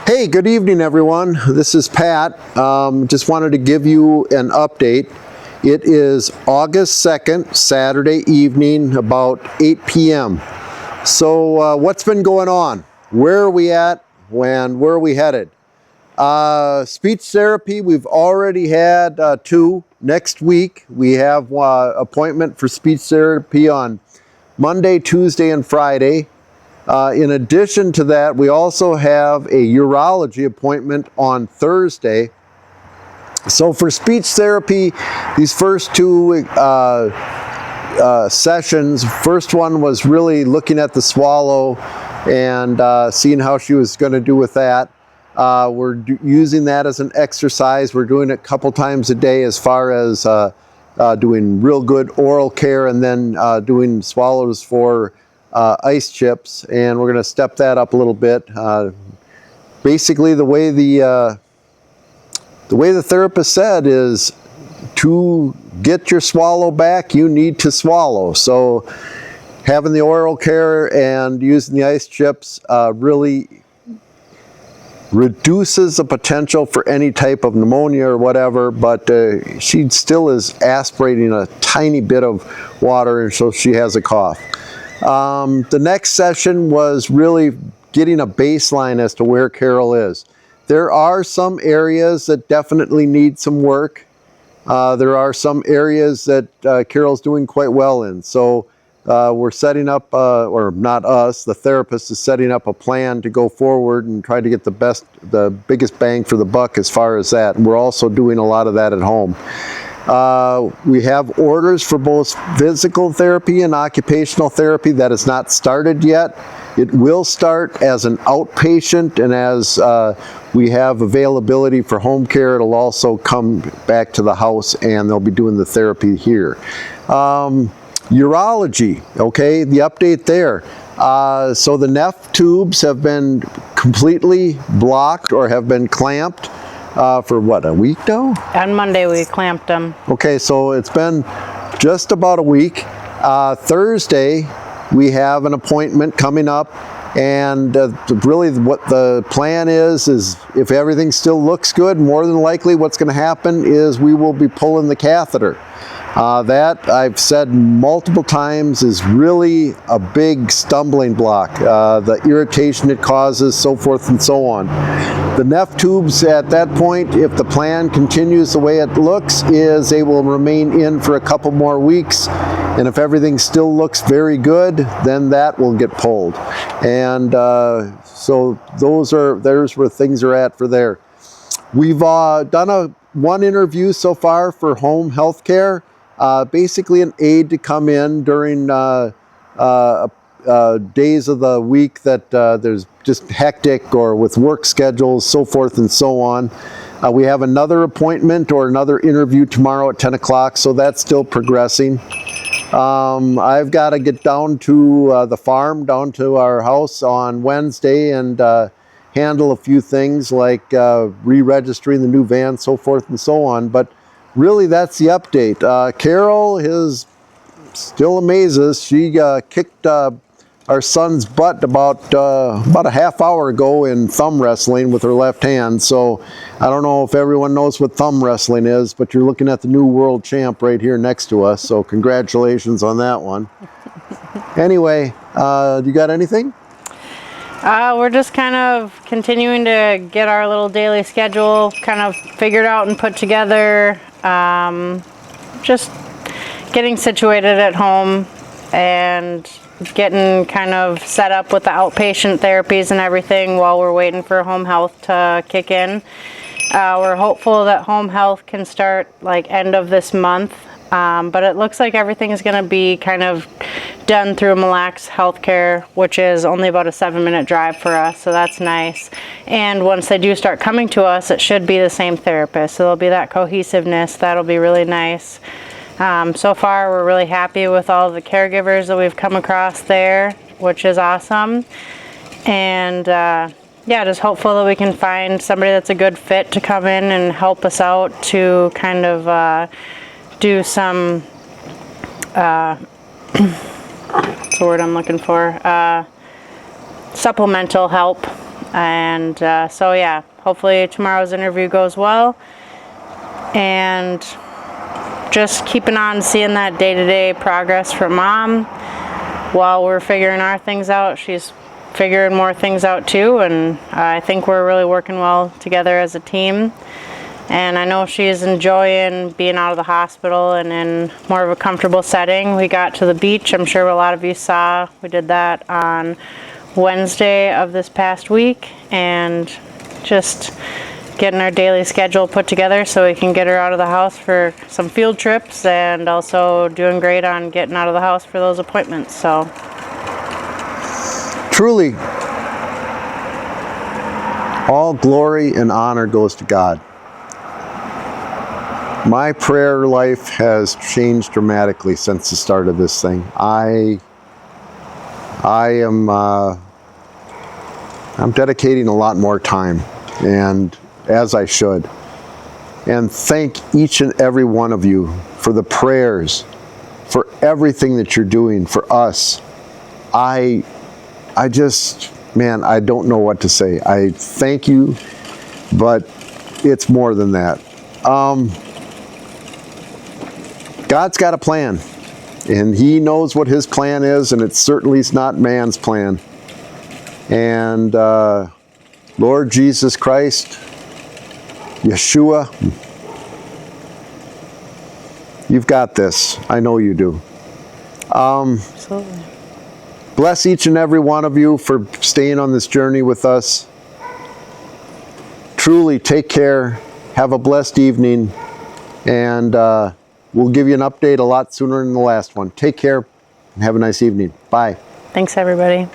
Hey, good evening, everyone. This is Pat. Just wanted to give you an update. It is August 2nd, Saturday evening, about 8 p.m. So what's been going on? Where are we at? And where are we headed? Speech therapy, we've already had 2. Next week, we have appointment for speech therapy on Monday, Tuesday, and Friday. In addition to that, we also have a urology appointment on Thursday. So for speech therapy, these first 2 sessions, first one was really looking at the swallow and seeing how she was going to do with that. We're using that as an exercise. We're doing it a couple times a day as far as doing real good oral care and then doing swallows for ice chips, and we're going to step that up a little bit. Basically, the way the therapist said is to get your swallow back, you need to swallow. So having the oral care and using the ice chips really reduces the potential for any type of pneumonia or whatever, but she still is aspirating a tiny bit of water, and so she has a cough. The next session was really getting a baseline as to where Carol is. There are some areas that definitely need some work. There are some areas that Carol's doing quite well in. So we're setting up, or not us, the therapist is setting up a plan to go forward and try to get the biggest bang for the buck as far as that. And we're also doing a lot of that at home. We have orders for both physical therapy and occupational therapy. That is not started yet. It will start as an outpatient, and as we have availability for home care, it'll also come back to the house and they'll be doing the therapy here. Urology, okay, the update there. So the neph tubes have been completely blocked or have been clamped. For what, a week now? On Monday we clamped them. Okay, so it's been just about a week. Thursday we have an appointment coming up, and really what the plan is if everything still looks good, more than likely what's going to happen is we will be pulling the catheter. That, I've said multiple times, is really a big stumbling block. The irritation it causes, so forth and so on. The neph tubes at that point, if the plan continues the way it looks, is they will remain in for a couple more weeks. And if everything still looks very good, then that will get pulled. And so there's where things are at for there. We've done one interview so far for home health care. Basically an aide to come in during days of the week that there's just hectic or with work schedules, so forth and so on. We have another appointment or another interview tomorrow at 10 o'clock, so that's still progressing. I've got to get down to the farm, down to our house on Wednesday and handle a few things like re-registering the new van, so forth and so on. But really, that's the update. Carol still amazes. She kicked our son's butt about a half hour ago in thumb wrestling with her left hand. So I don't know if everyone knows what thumb wrestling is, but you're looking at the new world champ right here next to us. So congratulations on that one. Anyway, you got anything? We're just kind of continuing to get our little daily schedule kind of figured out and put together. Just getting situated at home and getting kind of set up with the outpatient therapies and everything while we're waiting for home health to kick in. We're hopeful that home health can start like end of this month, but it looks like everything is going to be kind of done through Mille Lacs Healthcare, which is only about a 7-minute drive for us, so that's nice. And once they do start coming to us, it should be the same therapist, so there'll be that cohesiveness. That'll be really nice. So far, we're really happy with all the caregivers that we've come across there, which is awesome. And yeah, just hopeful that we can find somebody that's a good fit to come in and help us out to kind of do some what's the word I'm looking for? Supplemental help And so yeah, hopefully tomorrow's interview goes well, and just keeping on seeing that day-to-day progress from Mom while we're figuring our things out. She's figuring more things out too, and I think we're really working well together as a team. And I know she's enjoying being out of the hospital and in more of a comfortable setting. We got to the beach. I'm sure a lot of you saw. We did that on Wednesday of this past week, and just getting our daily schedule put together so we can get her out of the house for some field trips, and also doing great on getting out of the house for those appointments. So truly, all glory and honor goes to God. My prayer life has changed dramatically since the start of this thing. I'm dedicating a lot more time, and as I should. And thank each and every one of you for the prayers, for everything that you're doing for us. I just, man, I don't know what to say. I thank you, but it's more than that. God's got a plan, and He knows what His plan is, and it certainly is not man's plan. And Lord Jesus Christ, Yeshua, you've got this. I know you do. absolutely. Bless each and every one of you for staying on this journey with us. Truly, take care. Have a blessed evening. And we'll give you an update a lot sooner than the last one. Take care and have a nice evening. Bye. Thanks, everybody.